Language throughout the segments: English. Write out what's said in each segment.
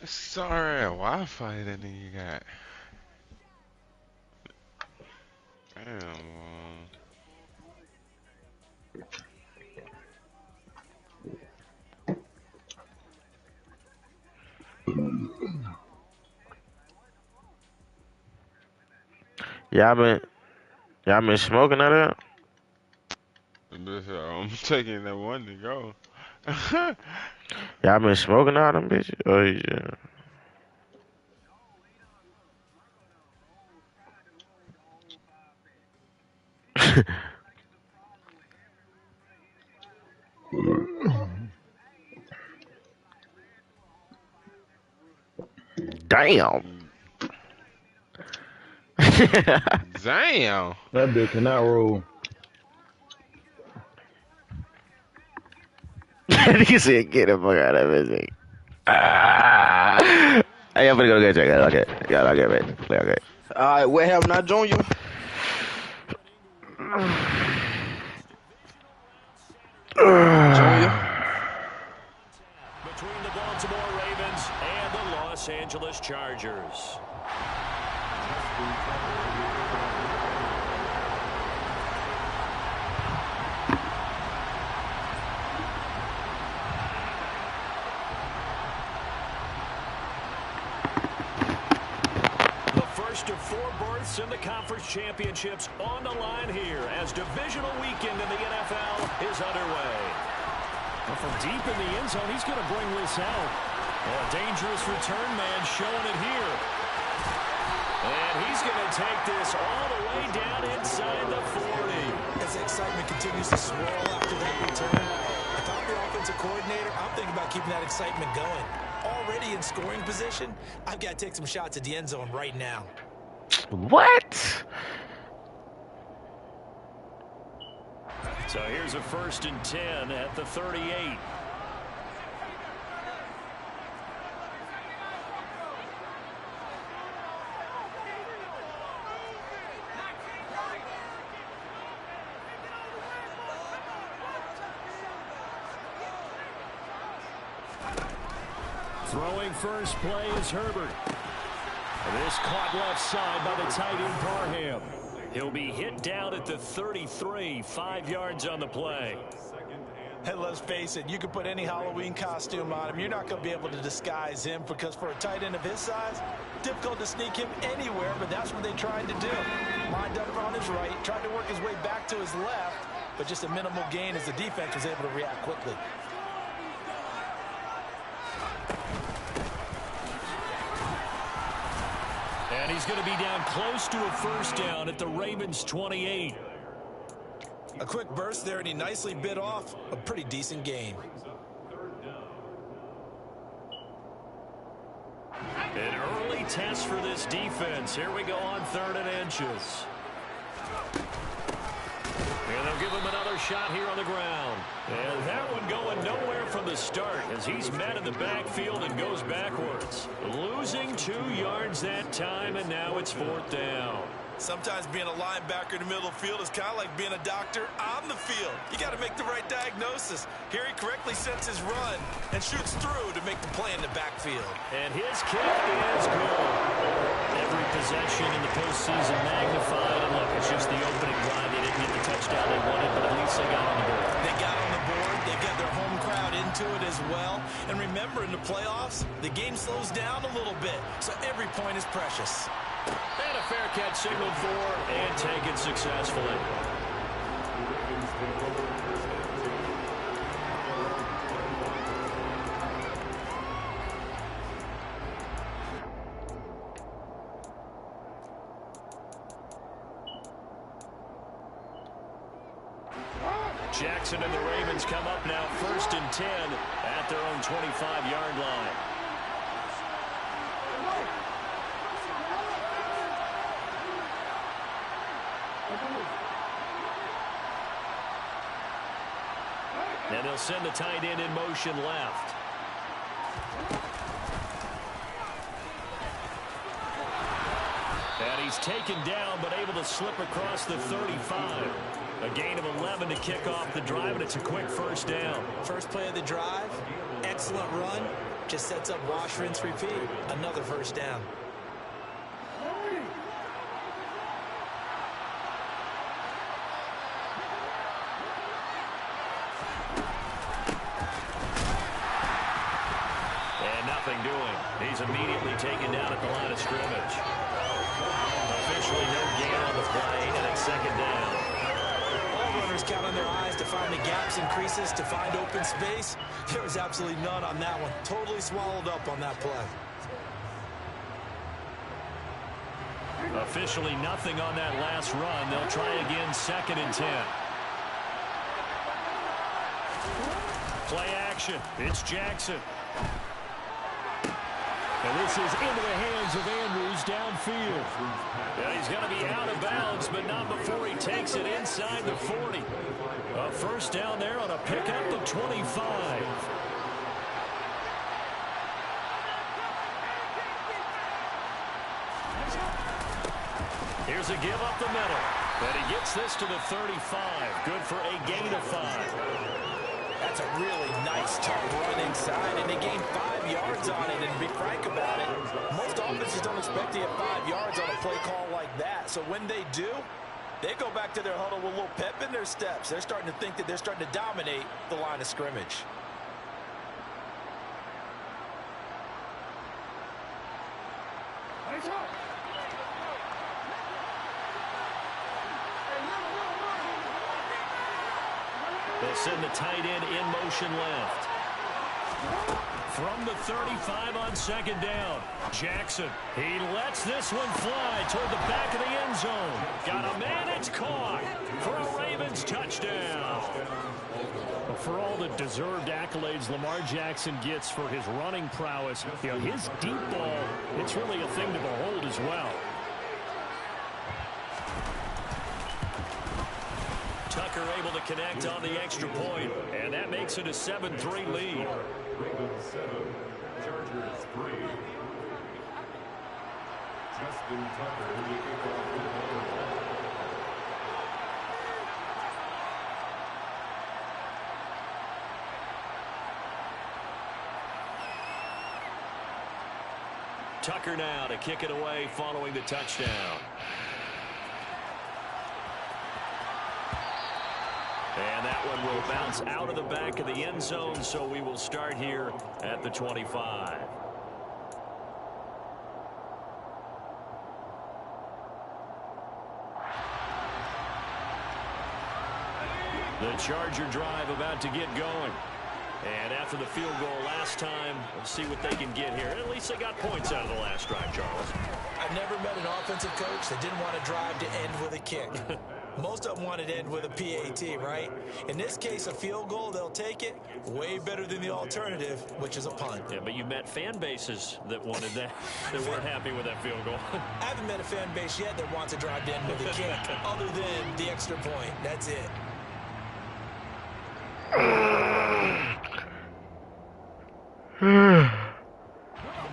Sorry, Wi-Fi that nigga got. Damn. Y'all been y'all been smoking out there? I'm taking that one to go. Y'all been smoking out them bitches? Oh yeah. Damn. Damn. That bitch cannot roll. He said, "Get the fuck out of this." Ah. Hey, I'm gonna go get check it. Okay, yeah, okay, man. Okay. All right, where haven't I joined you? Junior? Between the Baltimore Ravens and the Los Angeles Chargers. The first of 4 berths in the conference championships on the line here as divisional weekend in the NFL is underway. Well, from deep in the end zone, he's going to bring this out. Well, a dangerous return man showing it here. And he's going to take this all the way down inside the 40. As the excitement continues to swirl after that return, if I'm the offensive coordinator, I'm thinking about keeping that excitement going. Already in scoring position, I've got to take some shots at the end zone right now. What? So here's a 1st and 10 at the 38. Throwing first play is Herbert. This caught left side by the tight end Parham. He'll be hit down at the 33, 5 yards on the play. And let's face it, you can put any Halloween costume on him. You're not going to be able to disguise him because for a tight end of his size, difficult to sneak him anywhere, but that's what they tried to do. Lined up on his right, tried to work his way back to his left, but just a minimal gain as the defense was able to react quickly. And he's going to be down close to a 1st down at the Ravens 28. A quick burst there, and he nicely bit off a pretty decent gain. An early test for this defense. Here we go on 3rd and inches. And they'll give him another shot here on the ground. And that one going nowhere from the start as he's met in the backfield and goes backwards. Losing 2 yards that time, and now it's 4th down. Sometimes being a linebacker in the middle of the field is kind of like being a doctor on the field. You got to make the right diagnosis. Here he correctly sets his run and shoots through to make the play in the backfield. And his kick is good. Every possession in the postseason magnified. And look, it's just the opening drive. They didn't get the touchdown they wanted, but at least they got on the board. They got on the board. They've got their home crowd into it as well. And remember, in the playoffs, the game slows down a little bit, so every point is precious. And a fair catch signaled for and taken successfully. Jackson and the Ravens come up now 1st and 10 at their own 25-yard line. And they'll send the tight end in motion left. And he's taken down, but able to slip across the 35. A gain of 11 to kick off the drive, and it's a quick 1st down. First play of the drive, excellent run, Just sets up wash, rinse, repeat. Another first down. And nothing doing. He's immediately taken down at the line of scrimmage. Officially no gain on the play, and it's second down. All runners count on their eyes to find the gaps and creases, to find open space. There was absolutely none on that one. Totally swallowed up on that play. Officially nothing on that last run. They'll try again, 2nd and 10. Play action. It's Jackson. And this is into the hands of Andrews downfield. Yeah, he's going to be out of bounds, but not before he takes it inside the 40. A first down there on a pickup of 25. Here's a give up the middle. And he gets this to the 35. Good for a gain of 5. That's a really nice, tough run inside, and they gained 5 yards on it. And to be frank about it, most offenses don't expect to get 5 yards on a play call like that. So when they do, they go back to their huddle with a little pep in their steps. They're starting to think that they're starting to dominate the line of scrimmage. They'll send the tight end in motion left. From the 35 on 2nd down, Jackson. He lets this one fly toward the back of the end zone. Got a man, it's caught for a Ravens touchdown. For all the deserved accolades Lamar Jackson gets for his running prowess, you know, his deep ball, it's really a thing to behold as well. Tucker able to connect on the extra point, and that makes it a 7-3 lead. Ravens 7, Chargers 3. Justin Tucker will kick off the ball. Tucker now to kick it away following the touchdown. And that one will bounce out of the back of the end zone, so we will start here at the 25. The Charger drive about to get going. And after the field goal last time, we'll see what they can get here. At least they got points out of the last drive, Charles. I've never met an offensive coach that didn't want to drive to end with a kick. Most of them wanted to end with a PAT, right? In this case, a field goal, they'll take it. Way better than the alternative, which is a punt. Yeah, but you met fan bases that wanted that, that weren't happy with that field goal. I haven't met a fan base yet that wants to drive to end with a kick, other than the extra point. That's it.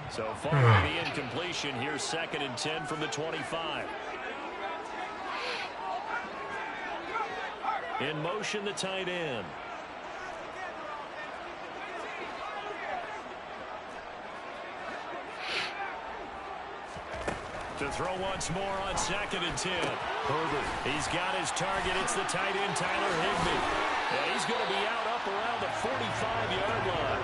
So following the incompletion, here's 2nd and 10 from the 25. In motion, the tight end. To throw once more on 2nd and 10. Herbert, he's got his target. It's the tight end, Tyler Higbee. And he's going to be out up around the 45-yard line.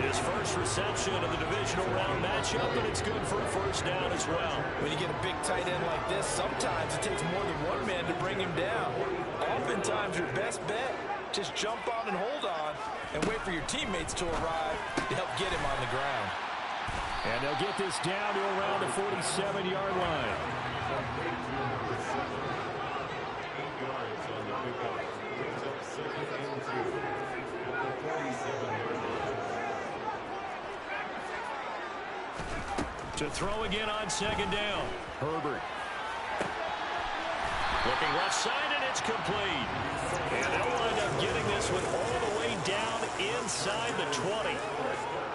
His first reception of the divisional round matchup, and it's good for a first down as well. When you get a big tight end like this, sometimes it takes more than one man to bring him down. Oftentimes, your best bet, just jump on and hold on and wait for your teammates to arrive to help get him on the ground. And they'll get this down to around the 47-yard line. To throw again on 2nd down. Herbert. Looking left side, and it's complete. And they'll wind up getting this one all the way down inside the 20.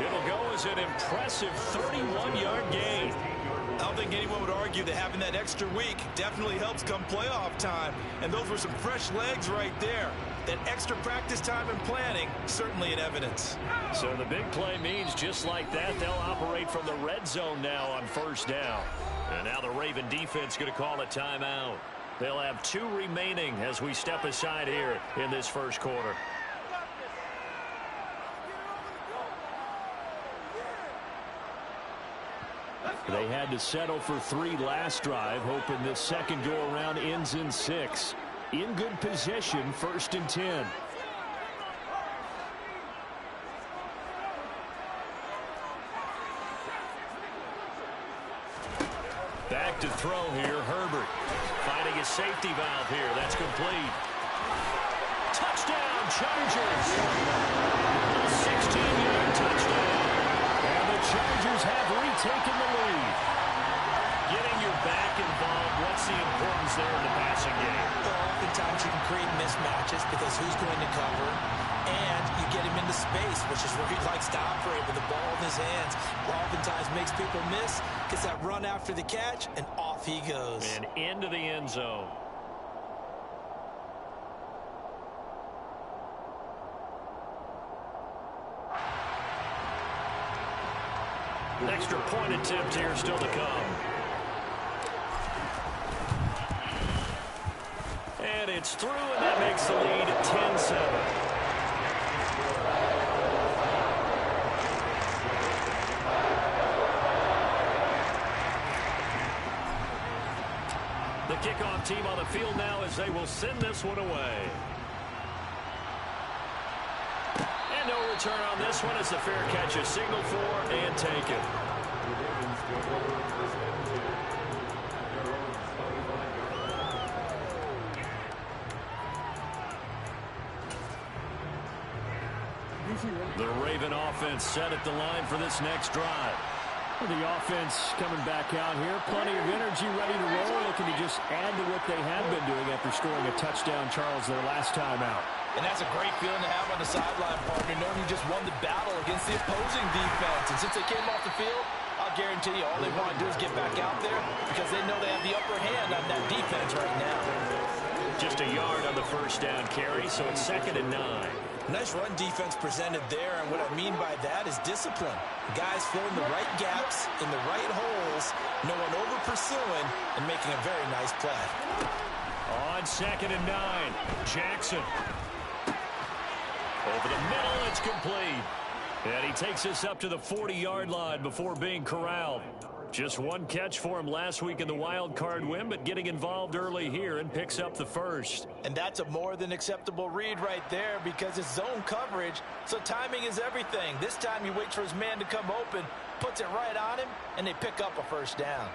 It'll go as an impressive 31-yard gain. I don't think anyone would argue that having that extra week definitely helps come playoff time. And those were some fresh legs right there. That extra practice time and planning, certainly in evidence. So the big play means just like that, they'll operate from the red zone now on first down. And now the Raven defense going to call a timeout. They'll have 2 remaining as we step aside here in this first quarter. They had to settle for 3 last drive, hoping this second go-around ends in 6. In good possession, 1st and 10. Back to throw here, Herbert. Finding a safety valve here. That's complete. Touchdown, Chargers! A 16-yard touchdown. And the Chargers have retaken the lead. Getting your back involved, what's the importance there in the passing game? Well, oftentimes you can create mismatches because who's going to cover, and you get him into space, which is where he likes to operate with the ball in his hands. Oftentimes makes people miss, gets that run after the catch, and off he goes. And into the end zone. Extra point attempt here still to come. And it's through, and that makes the lead 10-7. The kickoff team on the field now as they will send this one away. And no return on this one as the fair catch is signaled for and taken. The Raven offense set at the line for this next drive. The offense coming back out here. Plenty of energy, ready to roll. Looking to just add to what they have been doing after scoring a touchdown, Charles, their last time out. And that's a great feeling to have on the sideline, partner, knowing you just won the battle against the opposing defense. And since they came off the field, I'll guarantee you all they want to do is get back out there because they know they have the upper hand on that defense right now. Just a yard on the first down carry, so it's 2nd and 9. Nice run defense presented there, and what I mean by that is discipline. Guys filling the right gaps in the right holes, no one over-pursuing, and making a very nice play. On 2nd and 9, Jackson. Over the middle, it's complete. And he takes us up to the 40-yard line before being corralled. Just one catch for him last week in the wild card win, but getting involved early here and picks up the first. And that's a more than acceptable read right there because it's zone coverage, so timing is everything. This time he waits for his man to come open, puts it right on him, and they pick up a first down.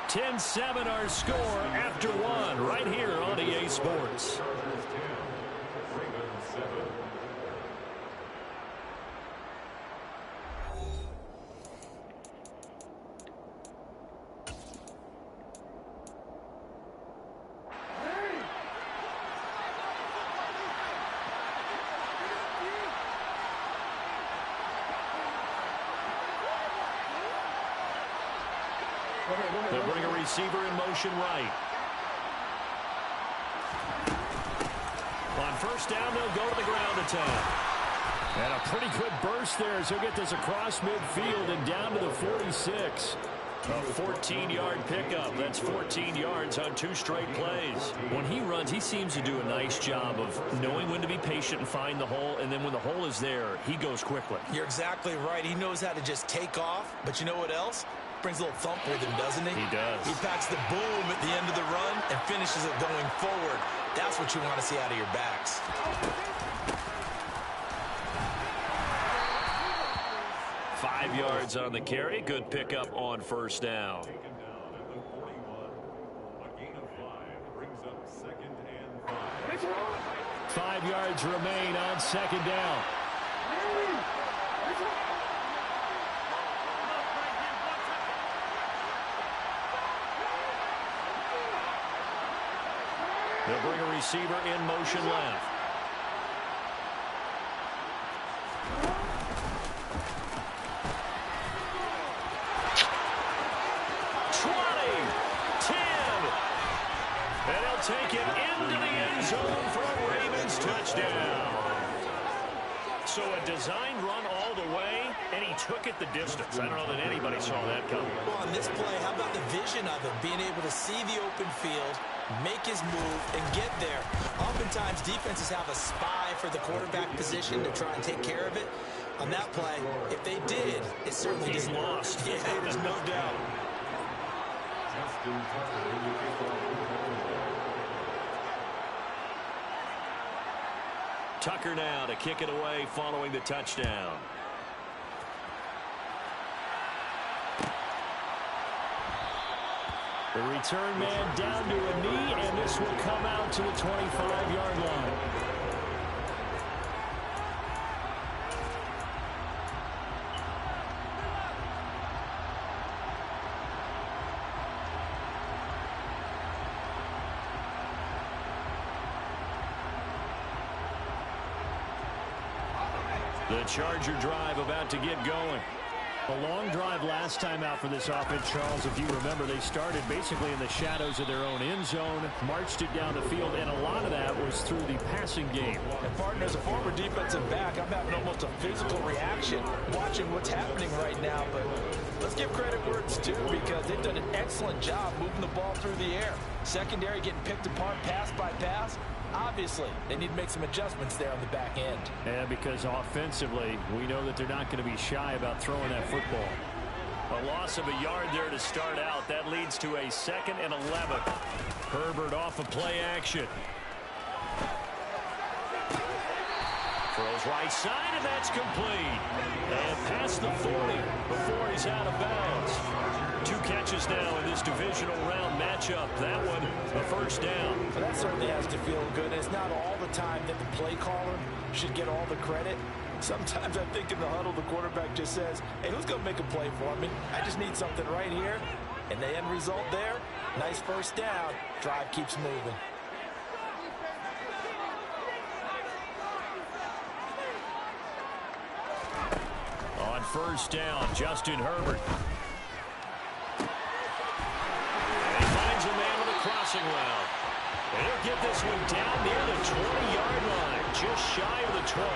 (10-7) our score after one right here on EA Sports. They'll bring a receiver in motion right. On first down, they'll go to the ground attack. And a pretty good burst there as he'll get this across midfield and down to the 46. A 14-yard pickup. That's 14 yards on 2 straight plays. When he runs, he seems to do a nice job of knowing when to be patient and find the hole, and then when the hole is there, he goes quickly. You're exactly right. He knows how to just take off, but you know what else? Brings a little thump with him, doesn't he? He does. He packs the boom at the end of the run and finishes it going forward. That's what you want to see out of your backs. Five yards on the carry. Good pickup on first down. 5 yards remain on second down. They'll bring a receiver in motion left. So a designed run all the way, and he took it the distance. I don't know that anybody saw that coming. Well, on this play, how about the vision of him, being able to see the open field, make his move, and get there. Oftentimes, defenses have a spy for the quarterback position to try and take care of it. On that play, if they did, it certainly He's didn't work. lost. Yeah, there's no doubt. Justin Tucker will kick off the Tucker now to kick it away following the touchdown. The return man down to a knee, and this will come out to the 25-yard line. The Charger drive about to get going. A long drive last time out for this offense, Charles. If you remember, they started basically in the shadows of their own end zone, marched it down the field, and a lot of that was through the passing game. And partner, as a former defensive back, I'm having almost a physical reaction watching what's happening right now. But let's give credit where it's due, because they've done an excellent job moving the ball through the air. Secondary getting picked apart pass by pass. Obviously, they need to make some adjustments there on the back end. And because offensively, we know that they're not going to be shy about throwing that football. A loss of a yard there to start out. That leads to a 2nd and 11. Herbert off of play action. Throws right side, and that's complete. And past the 40 before he's out of bounds. 2 catches now in this divisional round matchup. That one, a first down. Well, that certainly has to feel good. It's not all the time that the play caller should get all the credit. Sometimes I think in the huddle, the quarterback just says, hey, who's going to make a play for me? I just need something right here. And the end result there, nice first down. Drive keeps moving. On first down, Justin Herbert. Crossing route. And he'll get this one down near the 20-yard line, just shy of the 20.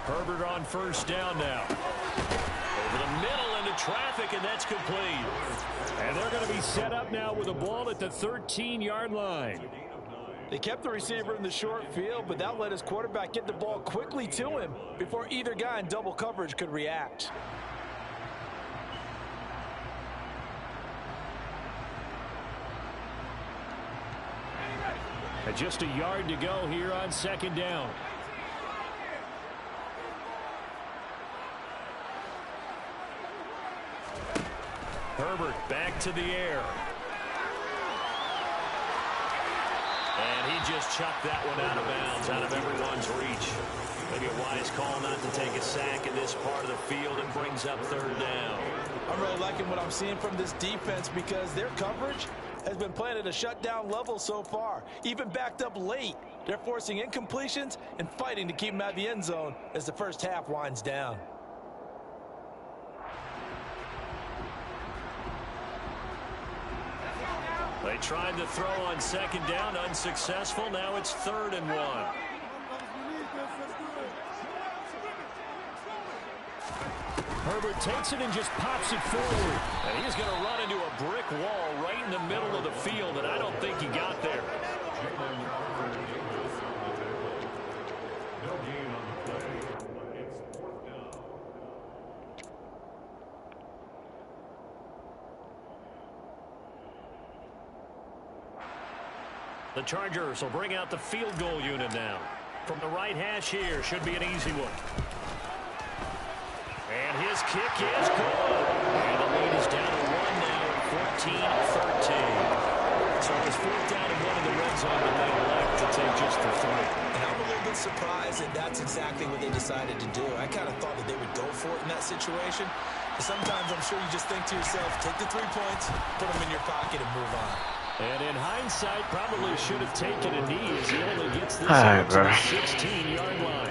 Herbert on first down now. Over the middle into traffic, and that's complete. And they're going to be set up now with a ball at the 13-yard line. They kept the receiver in the short field, but that let his quarterback get the ball quickly to him before either guy in double coverage could react. And just a yard to go here on 2nd down. Herbert back to the air. And he just chucked that one out of bounds, out of everyone's reach. Maybe a wise call not to take a sack in this part of the field, and brings up 3rd down. I'm really liking what I'm seeing from this defense, because their coverage has been playing at a shutdown level so far. Even backed up late, they're forcing incompletions and fighting to keep them out of the end zone as the first half winds down. They tried to throw on 2nd down, unsuccessful. Now it's 3rd and 1. Herbert takes it and just pops it forward. And he's going to run into a brick wall right in the middle of the field, and I don't think he got there. No gain on the play. It's 4th down. The Chargers will bring out the field goal unit now. From the right hash here, should be an easy one. And his kick is good. And the lead is down to 1 now at 14-13. So it's 4th down and 1 in the red zone, but they elect to take just the 3. And I'm a little bit surprised that that's exactly what they decided to do. I kind of thought that they would go for it in that situation. But sometimes I'm sure you just think to yourself, take the 3 points, put them in your pocket, and move on. And in hindsight, probably should have taken a knee, as he only gets this out to the 16-yard line.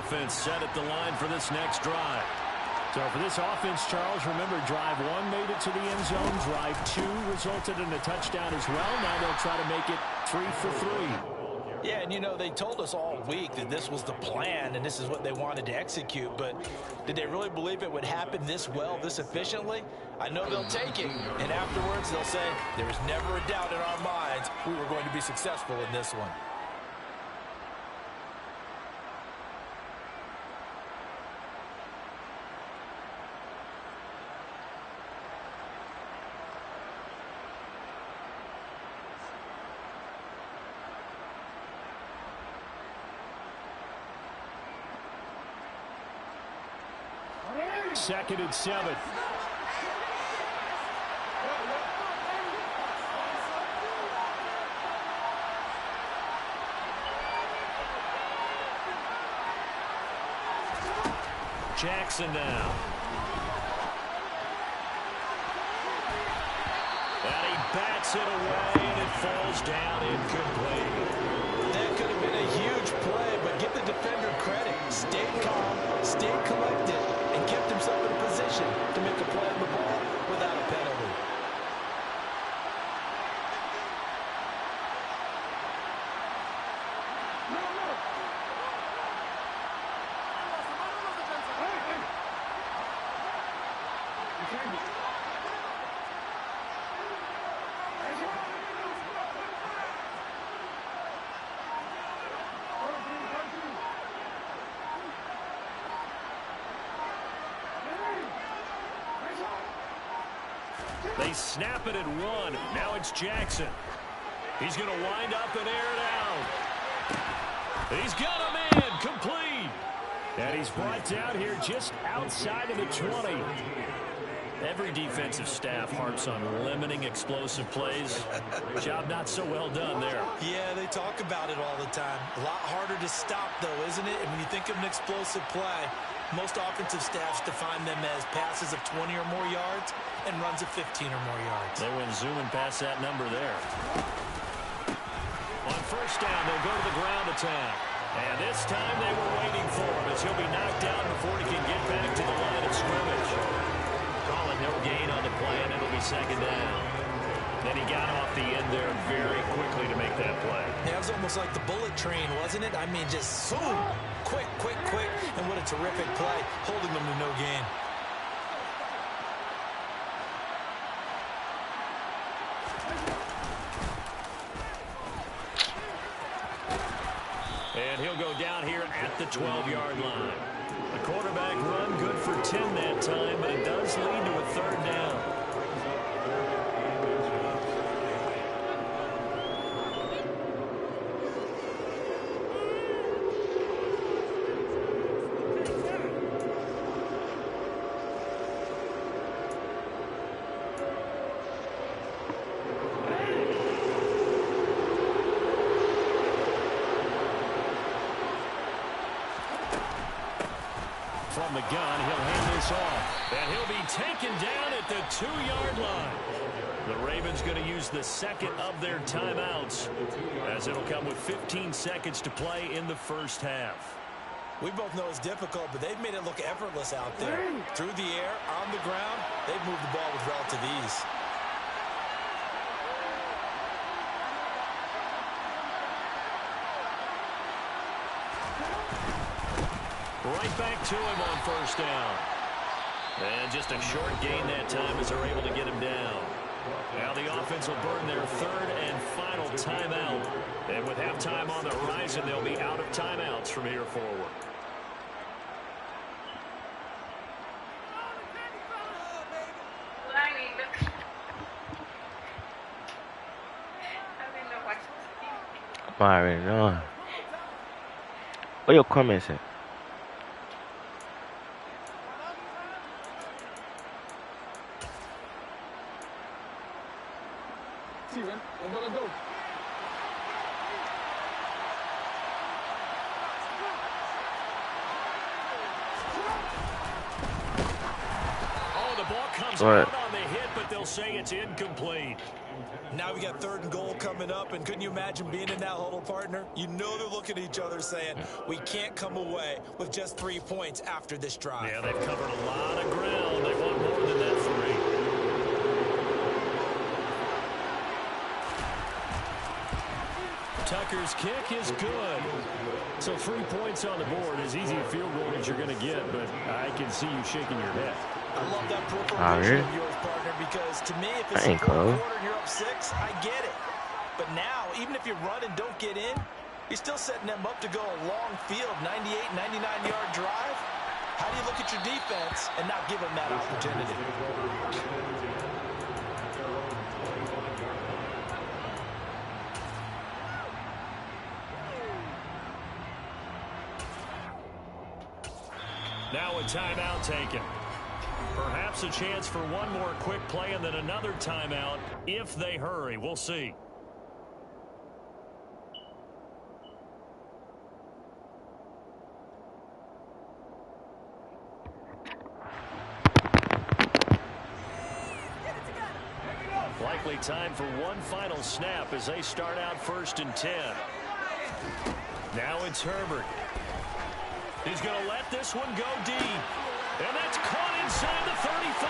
offense set at the line for this next drive. So for this offense, Charles, remember, drive 1 made it to the end zone. Drive 2 resulted in a touchdown as well. Now they'll try to make it 3 for 3. Yeah, and you know, they told us all week that this was the plan and this is what they wanted to execute, but did they really believe it would happen this well, this efficiently? I know they'll take it, and afterwards they'll say, there was never a doubt in our minds we were going to be successful in this one. Second and 7. Jackson now. And he bats it away, and it falls down incomplete. That could have been a huge play, but give the defender credit. Stayed calm, stayed collected, and kept himself in a position to make a play on the ball without a penalty. They snap it at 1. Now it's Jackson. He's going to wind up and air it out. He's got a man complete. And he's brought down here just outside of the 20. Every defensive staff harps on limiting explosive plays. Job not so well done there. Yeah, they talk about it all the time. A lot harder to stop, though, isn't it? And when you think of an explosive play, most offensive staffs define them as passes of 20 or more yards and runs of 15 or more yards. They went zooming past that number there. On first down, they'll go to the ground attack. And this time they were waiting for him as he'll be knocked down before he can get back to the line of scrimmage. Call it no gain on the play, and it'll be second down. Then he got off the end there very quickly to make that play. Yeah, it was almost like the bullet train, wasn't it? I mean, just zoom, quick, quick, quick, and what a terrific play, holding them to no gain. And he'll go down here at the 12-yard line. The quarterback run good for 10 that time, but it does lead to a third down. From the gun, he'll hand this off. And he'll be taken down at the 2-yard line. The Ravens going to use the second of their timeouts, as it'll come with 15 seconds to play in the first half. We both know it's difficult, but they've made it look effortless out there. Through the air, on the ground, they've moved the ball with relative ease. Right back to him on first down. And just a short gain that time as they're able to get him down. Now the offense will burn their third and final timeout. And with halftime on the horizon, they'll be out of timeouts from here forward. I already know. What your comments at? Oh, the ball comes out on the hit, but they'll say it's incomplete. Now we got 3rd and goal coming up, and couldn't you imagine being in that huddle, partner? You know they're looking at each other saying, we can't come away with just 3 points after this drive. Yeah, they've covered a lot of ground. They want more than that 3. Tucker's kick is good. So 3 points on the board, as easy a field goal as you're going to get, but I can see you shaking your head. I love that peripheral vision of yours, partner, because to me, if it's a quarter and you're up 6, I get it. But now, even if you run and don't get in, you're still setting them up to go a long field, 98, 99-yard drive. How do you look at your defense and not give them that opportunity? Now a timeout taken. Perhaps a chance for one more quick play and then another timeout if they hurry. We'll see. Likely time for one final snap as they start out 1st and 10. Now it's Herbert. He's going to let this one go deep. And that's caught inside the 35.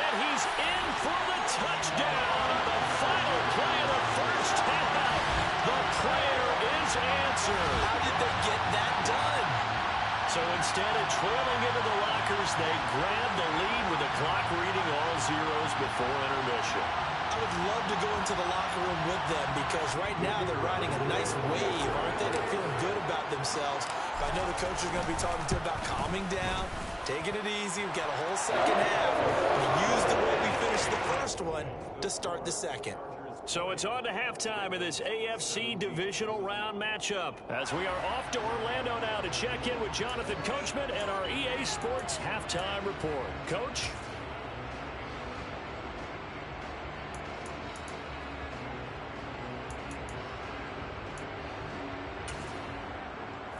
And he's in for the touchdown on the final play of the first half. The prayer is answered. How did they get that done? So instead of trailing into the lockers, they grab the lead with the clock reading all zeros before intermission. I would love to go into the locker room with them because right now they're riding a nice wave, aren't they? They're feeling good about themselves. But I know the coach is going to be talking to them about calming down, taking it easy. We've got a whole second half. We used the way we finished the first one to start the second. So it's on to halftime of this AFC divisional round matchup as we are off to Orlando now to check in with Jonathan Coachman and our EA Sports halftime report. Coach?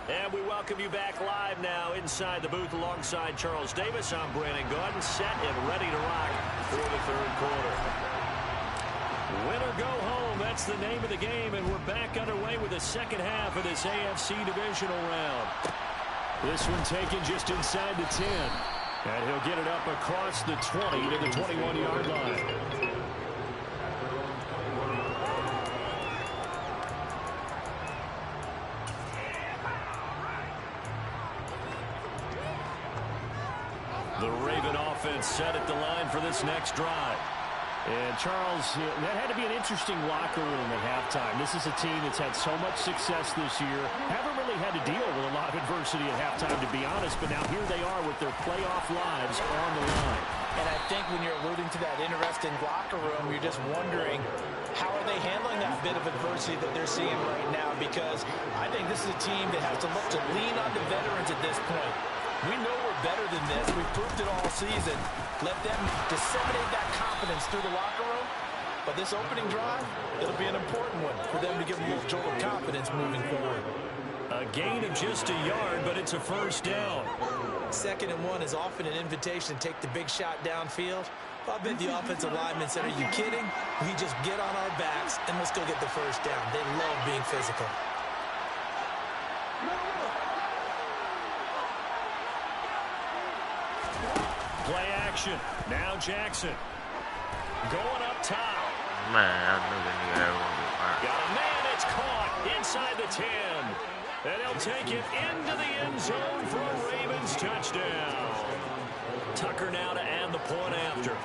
And we welcome you back live now inside the booth alongside Charles Davis. I'm Brandon Gaudin, set and ready to rock for the 3rd quarter. Win or go home, that's the name of the game, and we're back underway with the second half of this AFC divisional round. This one taken just inside the 10, and he'll get it up across the 20 to the 21-yard line. The Raven offense set at the line for this next drive. And, Charles, that had to be an interesting locker room at halftime. This is a team that's had so much success this year. Haven't really had to deal with a lot of adversity at halftime, to be honest. But now here they are with their playoff lives on the line. And I think when you're alluding to that interesting locker room, you're just wondering, how are they handling that bit of adversity that they're seeing right now? Because I think this is a team that has to look to lean on the veterans at this point. We know we're better than this. We've proved it all season. Let them disseminate that confidence through the locker room. But this opening drive, it'll be an important one for them to give them a little jolt of confidence moving forward. A gain of just a yard, but it's a first down. 2nd and 1 is often an invitation to take the big shot downfield. I bet the offensive lineman said, are you kidding? We just get on our backs and let's go get the first down. They love being physical. Play action. Now Jackson. Going up top. Man, I knew that nigga that was going to be fine. Got a man, it's caught inside the 10. And he'll take it into the end zone for a Ravens touchdown. Tucker now to add the point after.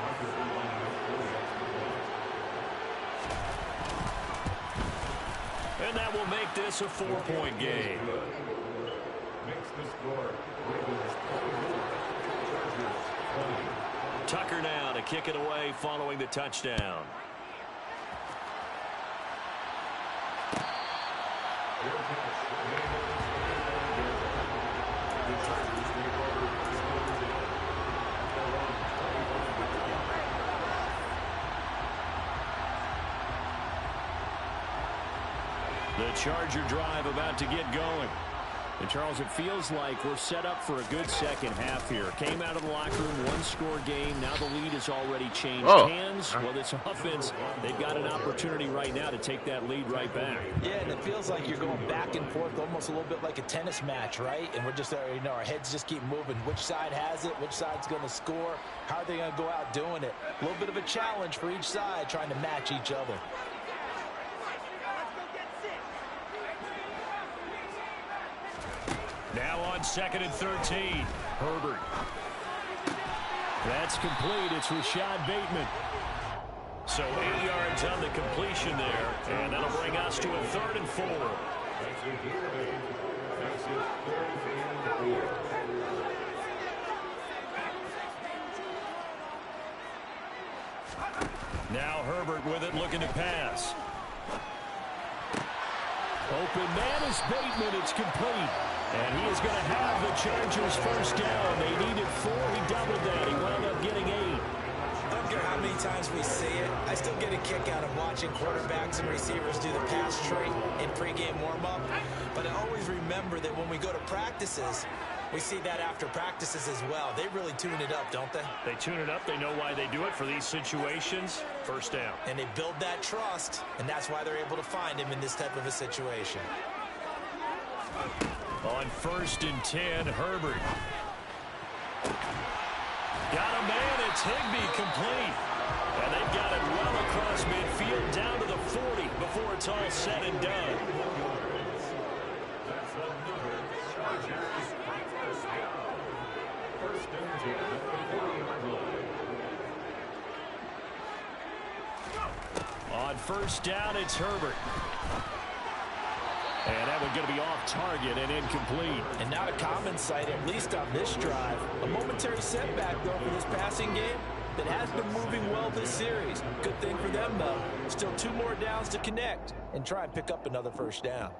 And that will make this a 4-point game. Makes the score. Tucker now to kick it away following the touchdown. The Charger drive about to get going. And, Charles, it feels like we're set up for a good second half here. Came out of the locker room, one-score game. Now the lead has already changed hands. Well, this offense, they've got an opportunity right now to take that lead right back. Yeah, and it feels like you're going back and forth almost a little bit like a tennis match, right? And we're just, our heads just keep moving. Which side has it? Which side's going to score? How are they going to go out doing it? A little bit of a challenge for each side trying to match each other. Now on 2nd and 13. Herbert. That's complete. It's Rashad Bateman. So 8 yards on the completion there. And that'll bring us to a 3rd and 4. Now Herbert with it, looking to pass. Open man is Bateman. It's complete. And he is going to have the Chargers first down. They needed 4. He doubled that. He wound up getting 8. I don't care how many times we see it. I still get a kick out of watching quarterbacks and receivers do the pass trait in pregame warm-up. But I always remember that when we go to practices, we see that after practices as well. They really tune it up, don't they? They tune it up. They know why they do it for these situations. First down. And they build that trust, and that's why they're able to find him in this type of a situation. On 1st and 10, Herbert. Got a man. It's Higbee, complete. And they've got it well across midfield down to the 40 before it's all said and done. On 1st down, it's Herbert. And that one's going to be off target and incomplete. And not a common sight, at least on this drive. A momentary setback, though, for this passing game that has been moving well this series. Good thing for them, though. Still 2 more downs to connect and try and pick up another first down.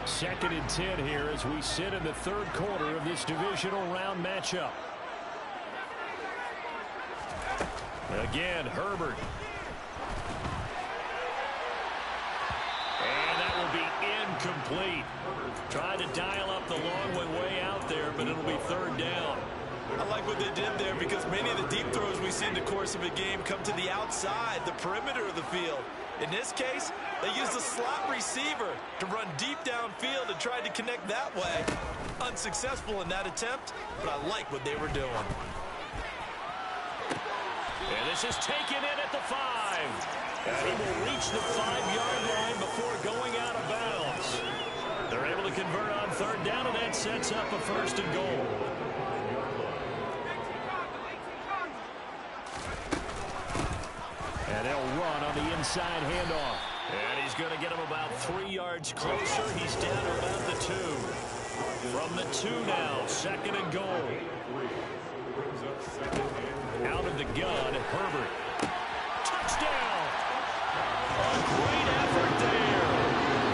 2nd and 10 here as we sit in the 3rd quarter of this divisional round matchup. Again, Herbert. And that will be incomplete. Tried to dial up the long way out there, but it'll be 3rd down. I like what they did there because many of the deep throws we see in the course of a game come to the outside, the perimeter of the field. In this case, they used a slot receiver to run deep downfield and tried to connect that way. Unsuccessful in that attempt, but I like what they were doing. And this is taken in at the 5. And he will reach the 5-yard line before going out of bounds. They're able to convert on 3rd down, and that sets up a 1st and goal. And they'll run on the inside handoff. And he's going to get him about 3 yards closer. He's down to about the 2. From the 2 now, 2nd and goal. Out of the gun, Herbert. Touchdown! A great effort there.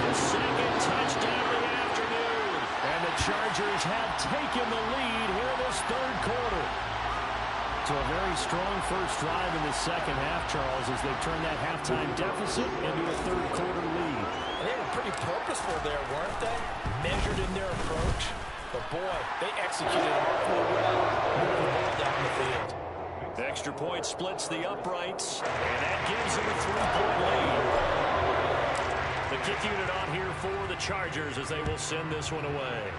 The 2nd touchdown of the afternoon. And the Chargers have taken the lead here in this 3rd quarter. So a very strong first drive in the 2nd half, Charles, as they've turned that halftime deficit into a 3rd quarter lead. And they were pretty purposeful there, weren't they? Measured in their approach. But boy, they executed awfully well, moving the ball down the field. Extra point splits the uprights, and that gives them a 3-point lead. The kick unit on here for the Chargers as they will send this one away.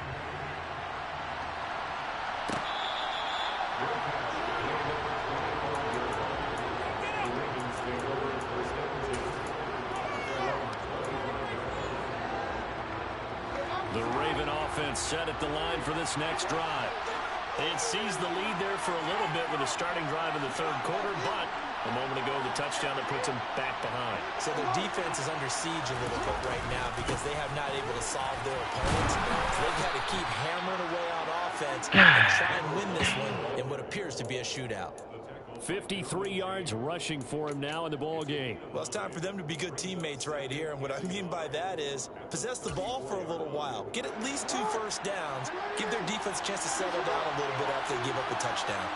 The Raven offense set at the line for this next drive. They had seized the lead there for a little bit with a starting drive in the 3rd quarter, but a moment ago, the touchdown that puts them back behind. So their defense is under siege a little bit right now because they have not able to solve their opponents. So they've got to keep hammering away on offense and try and win this one in what appears to be a shootout. 53 yards rushing for him now in the ball game. Well, it's time for them to be good teammates right here. And what I mean by that is possess the ball for a little while. Get at least 2 first downs. Give their defense a chance to settle down a little bit after they give up the touchdown.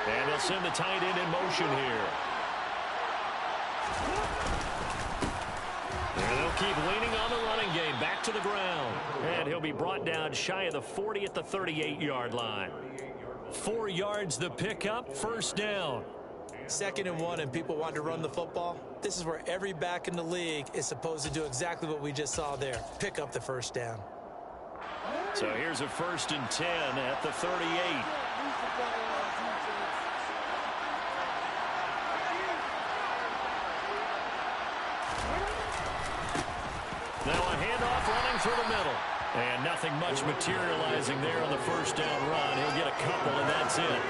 And they'll send the tight end in motion here. And they'll keep leaning on the running game. Back to the ground. And he'll be brought down shy of the 40 at the 38-yard line. 4 yards the pickup, first down. 2nd and 1, and people want to run the football. This is where every back in the league is supposed to do exactly what we just saw there. Pick up the first down. So here's a 1st and 10 at the 38. Now a handoff running through the middle. And nothing much materializing there on the first down run. He'll get a couple, and that's it.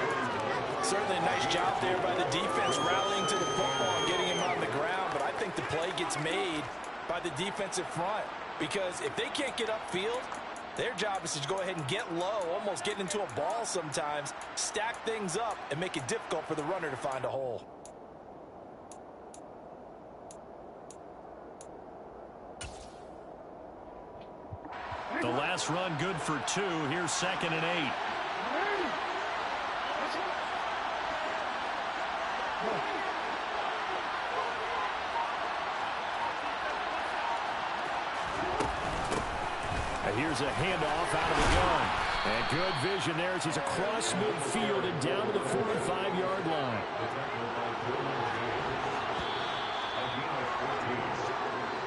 Certainly a nice job there by the defense rallying to the football and getting him on the ground. But I think the play gets made by the defensive front. Because if they can't get upfield, their job is to go ahead and get low, almost get into a ball sometimes, stack things up, and make it difficult for the runner to find a hole. The last run good for 2. Here's 2nd and 8. And here's a handoff out of the gun. And good vision there as he's across midfield and down to the 45-yard line.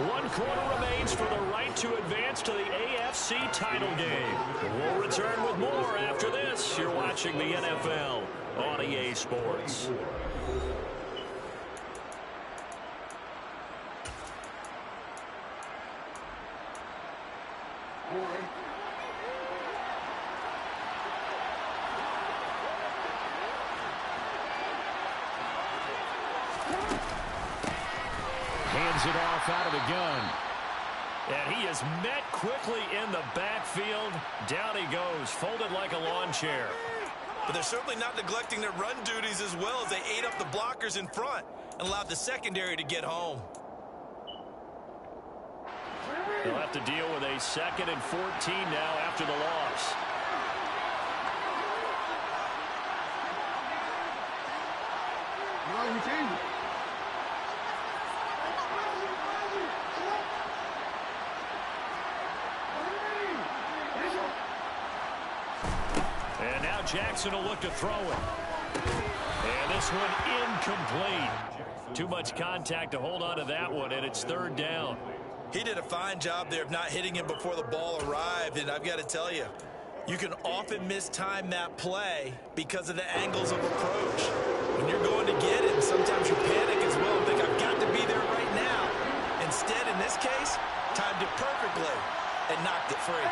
One quarter remains for the right to advance to the AFC title game. We'll return with more after this. You're watching the NFL on EA Sports. Hands it off out of the gun. And he is met quickly in the backfield. Down he goes, folded like a lawn chair. But they're certainly not neglecting their run duties as well as they ate up the blockers in front and allowed the secondary to get home. They'll have to deal with a 2nd and 14 now after the loss. And now Jackson will look to throw it. And this one incomplete. Too much contact to hold on to that one, and it's 3rd down. He did a fine job there of not hitting him before the ball arrived, and I've got to tell you, you can often mistime that play because of the angles of approach. When you're going to get him, sometimes you panic as well and think, I've got to be there right now. Instead, in this case, timed it perfectly and knocked it free.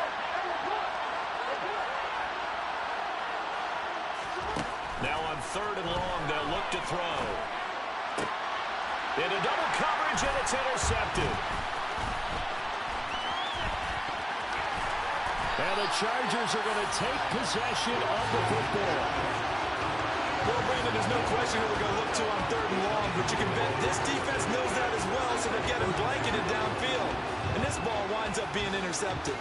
Now on 3rd and long, they'll look to throw. Into double coverage, and it's intercepted. And the Chargers are going to take possession of the football. Well, Brandon, there's no question who we're going to look to on 3rd and long, but you can bet this defense knows that as well, so they're getting blanketed downfield. And this ball winds up being intercepted.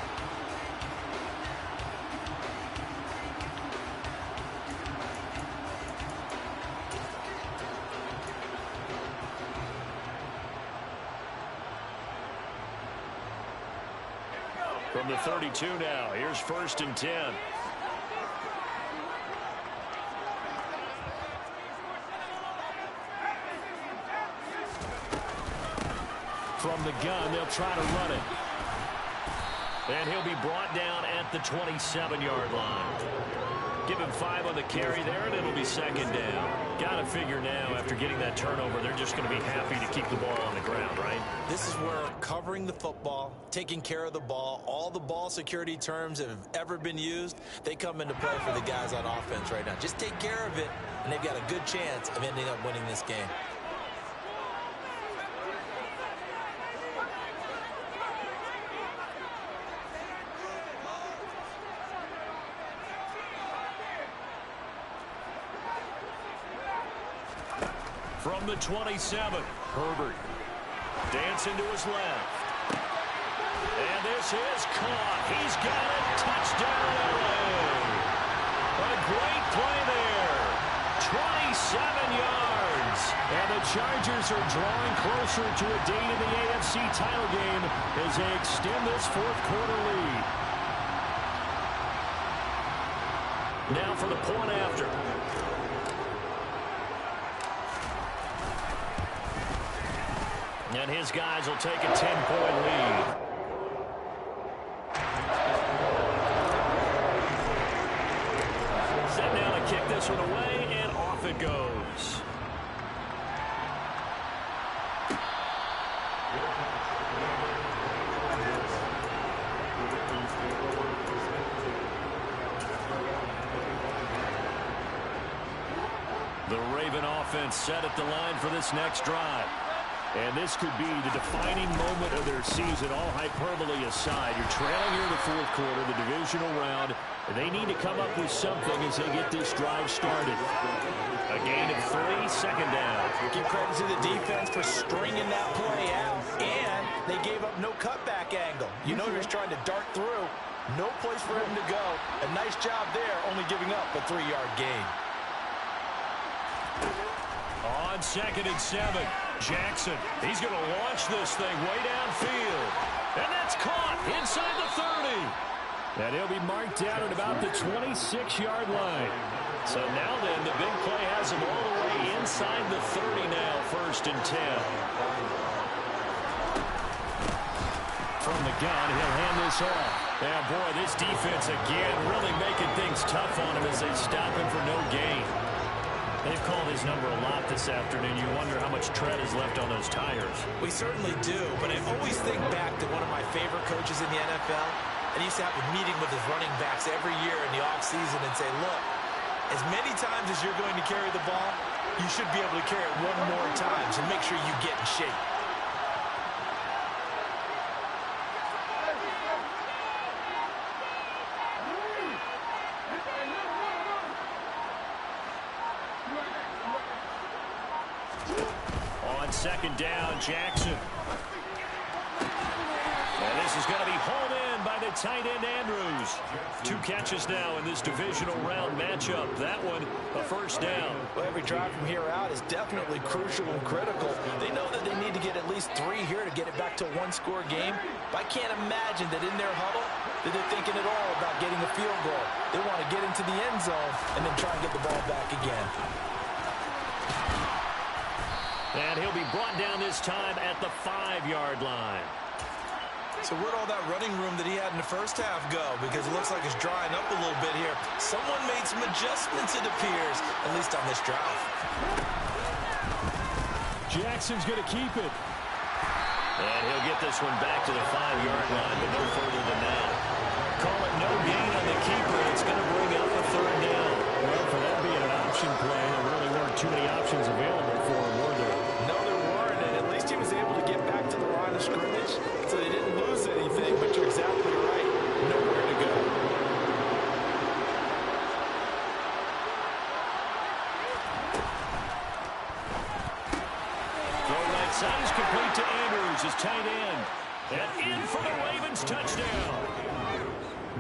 From the 32 now, here's 1st and 10. From the gun, they'll try to run it. And he'll be brought down at the 27-yard line. Give him 5 on the carry there, and it'll be 2nd down. Got to figure now, after getting that turnover, they're just going to be happy to keep the ball on the ground, right? This is where covering the football, taking care of the ball, all the ball security terms that have ever been used, they come into play for the guys on offense right now. Just take care of it, and they've got a good chance of ending up winning this game. From the 27, Herbert. Dancing to his left. And this is caught. He's got it. Touchdown, LA. A great play there. 27 yards. And the Chargers are drawing closer to a date in the AFC title game as they extend this fourth quarter lead. Now for the point after. And his guys will take a 10-point lead. Set down to kick this one away, and off it goes. The Raven offense set at the line for this next drive. And this could be the defining moment of their season, all hyperbole aside. You're trailing here in the fourth quarter, the divisional round. They need to come up with something as they get this drive started. A gain of 3, second down. Give credit to the defense for stringing that play out, and they gave up no cutback angle. You know they're just trying to dart through. No place for him to go. A nice job there, only giving up a 3-yard gain. On 2nd and 7, Jackson. He's going to launch this thing way downfield. And that's caught inside the 30. And he'll be marked down at about the 26-yard line. So now then, the big play has him all the way inside the 30 now, 1st and 10. From the gun, he'll hand this off. And boy, this defense again really making things tough on him as they stop him for no gain. They've called his number a lot this afternoon. You wonder how much tread is left on those tires. We certainly do, but I always think back to one of my favorite coaches in the NFL. And he used to have a meeting with his running backs every year in the offseason and say, look, as many times as you're going to carry the ball, you should be able to carry it one more time, so make sure you get in shape. On 2nd down, Jackson. And this is going to be hauled in by the tight end, Andrews. 2 catches now in this divisional round matchup. That one, a 1st down. Well, every drive from here out is definitely crucial and critical. They know that they need to get at least 3 here to get it back to a 1-score game. But I can't imagine that in their huddle that they're thinking at all about getting a field goal. They want to get into the end zone and then try and get the ball back again. And he'll be brought down this time at the 5-yard line. So where'd all that running room that he had in the first half go? Because it looks like it's drying up a little bit here. Someone made some adjustments, it appears, at least on this drive. Jackson's going to keep it. And he'll get this one back to the 5-yard line, but no further than that. Call it no gain on the keeper. It's going to bring up a 3rd down. Well, for that being an option play, there really weren't too many options available for him, were there? No, there weren't, and at least he was able to get back to the line of scrimmage, so they didn't lose anything, but you're exactly right. Nowhere to go. Throw right side is complete to Andrews, his tight end. And in for the Ravens touchdown.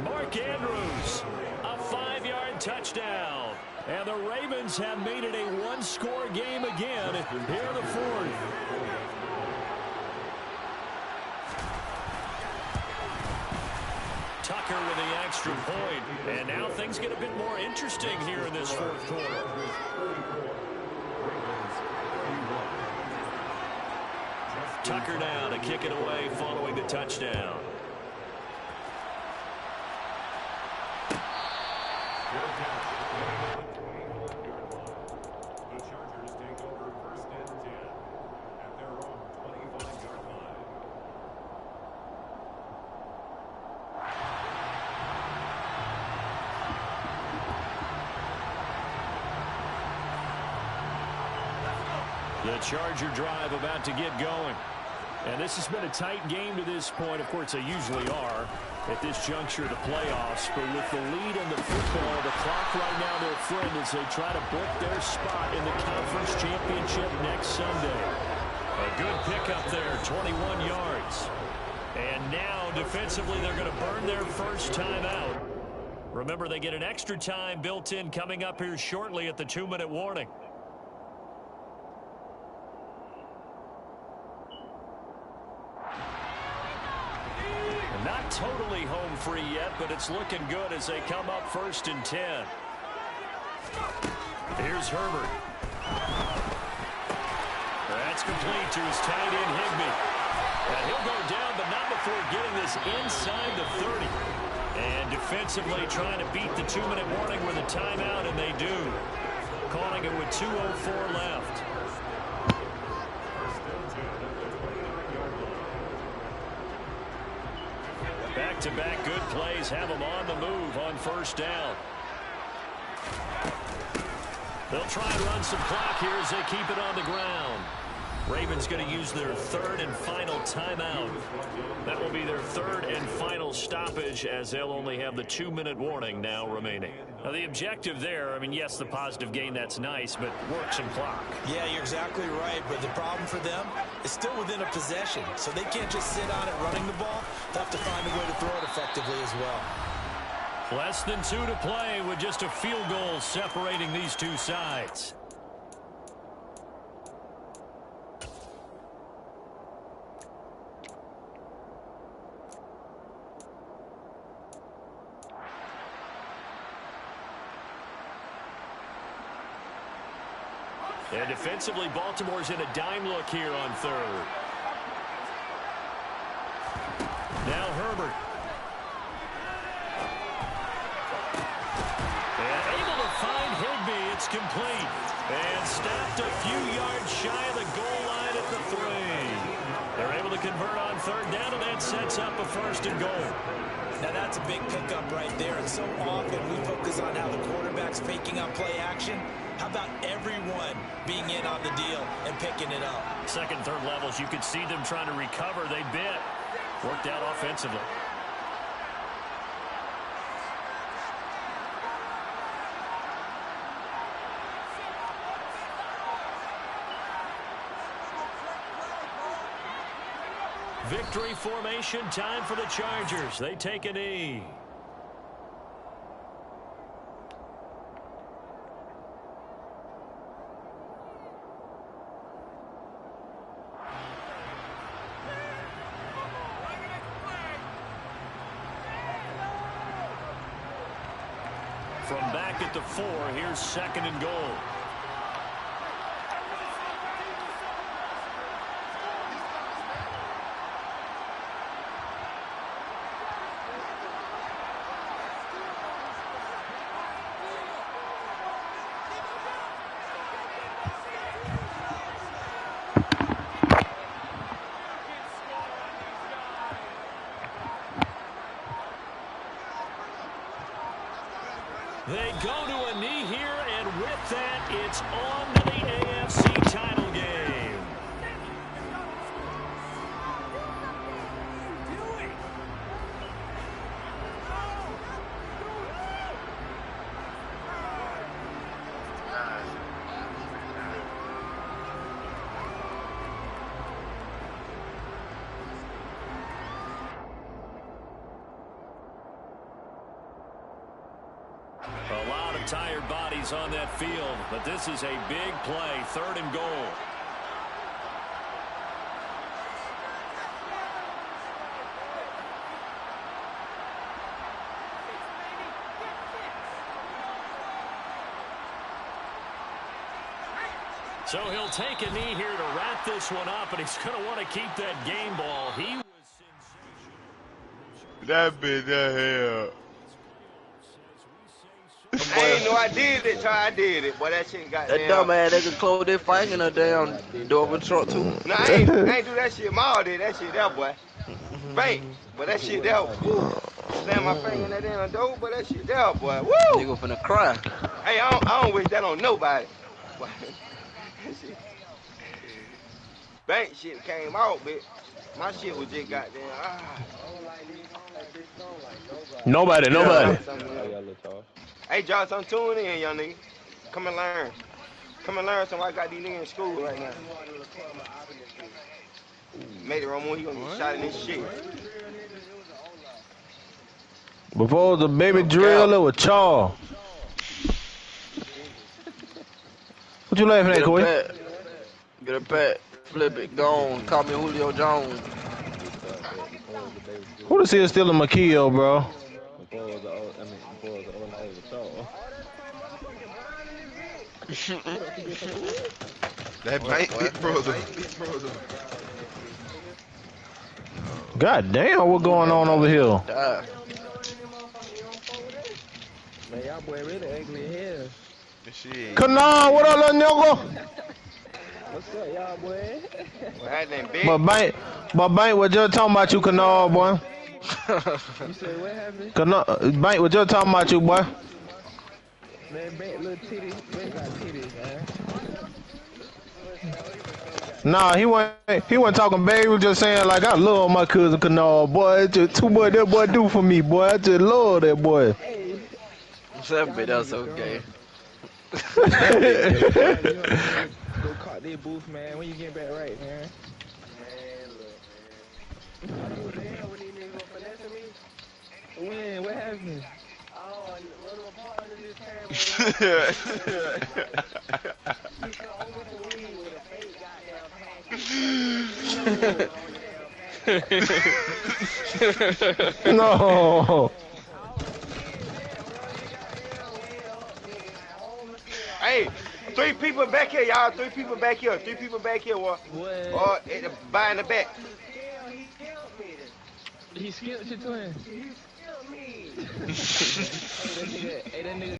Mark Andrews, a 5-yard touchdown. And the Ravens have made it a 1-score game again here in the 4th. Tucker with the extra point. And now things get a bit more interesting here in this 4th quarter. Tucker now to kick it away following the touchdown. The Chargers take over 1st and 10 at their own 25-yard line. The Charger drive about to get going. And this has been a tight game to this point. Of course, they usually are at this juncture of the playoffs. But with the lead in the football, the clock right now their friend as they try to book their spot in the conference championship next Sunday. A good pickup there, 21 yards. And now, defensively, they're going to burn their first time out. Remember, they get an extra time built in coming up here shortly at the 2-minute warning. Not totally home free yet, but it's looking good as they come up 1st and 10. Here's Herbert. That's complete to his tight end, Higbee. And he'll go down, but not before getting this inside the 30. And defensively trying to beat the 2-minute warning with a timeout, and they do. Calling it with 2:04 left. Back-to-back good plays have them on the move on 1st down. They'll try and run some clock here as they keep it on the ground. Ravens going to use their 3rd and final timeout. That will be their 3rd and final stoppage as they'll only have the 2-minute warning now remaining. Now the objective there, I mean, yes, the positive gain, that's nice, but work some clock. Yeah, you're exactly right, but the problem for them is still within a possession, so they can't just sit on it running the ball. They'll have to find a way to throw it effectively as well. Less than 2 to play with just a field goal separating these two sides. And defensively, Baltimore's in a dime look here on 3rd. Now Herbert. And able to find Higbee. It's complete. And stopped a few yards shy of the goal line at the 3. They're able to convert on 3rd down, and that sets up a 1st and goal. Now that's a big pickup right there, and so often we focus on how the quarterback's faking on play action. How about everyone being in on the deal and picking it up? 2nd, 3rd levels, you could see them trying to recover. They bit. Worked out offensively. Victory formation, time for the Chargers. They take a knee. From back at the 4, here's 2nd and goal. They go to a knee here, and with that, it's on to the AFC title game. A lot of tired bodies on that field, but this is a big play, 3rd and goal. So he'll take a knee here to wrap this one up, and he's going to want to keep that game ball. He was sensational. That bitch, that hell. I ain't know I did it till I did it. Boy, that shit got That dumb ass nigga close their finger in a damn door of a truck too. No, I ain't do that shit. Ma did that shit there, boy. Bank. But that shit there, woo. Slam my finger in that damn door, but that shit there, boy. Woo. Nigga finna cry. Hey, I don't wish that on nobody. Boy. Bank shit came out, bitch. My shit was just goddamn. Nobody. Hey, Johnson, tune in, young nigga. Come and learn. Come and learn something. I got these niggas in school right now. Made it wrong, he gonna get shot in this shit. Before the baby drill, it was Charles. What you laughing at, Corey? Get a pat. Flip it. Gone. Call me Julio Jones. Who the hell stealing my kill, bro? That might be brother. God damn, what going on over here? Man, y'all boy really ugly as hell. Shit. Kanan, what up, little nigga? What's up, y'all boy? Well, that ain't big. But Bank was just talking about you, Kanan, boy. You said what happened? Kanan, Bank was just talking about you, boy. Man, Bank little titties. Bank got titties, man. Nah, he wasn't talking bad. He was just saying like I love my cousin Kanan, boy. It's just too much that boy do for me, boy. I just love that boy. Hey, That bit y'all that's niggas okay. drunk. Man, you don't need to go caught their booth, man. When you get back right, man. When? What happened? No. Hey, 3 people back here, y'all. 3 people back here. 3 people back here. What? What? By in the back. He skipped your twin. Hey, that nigga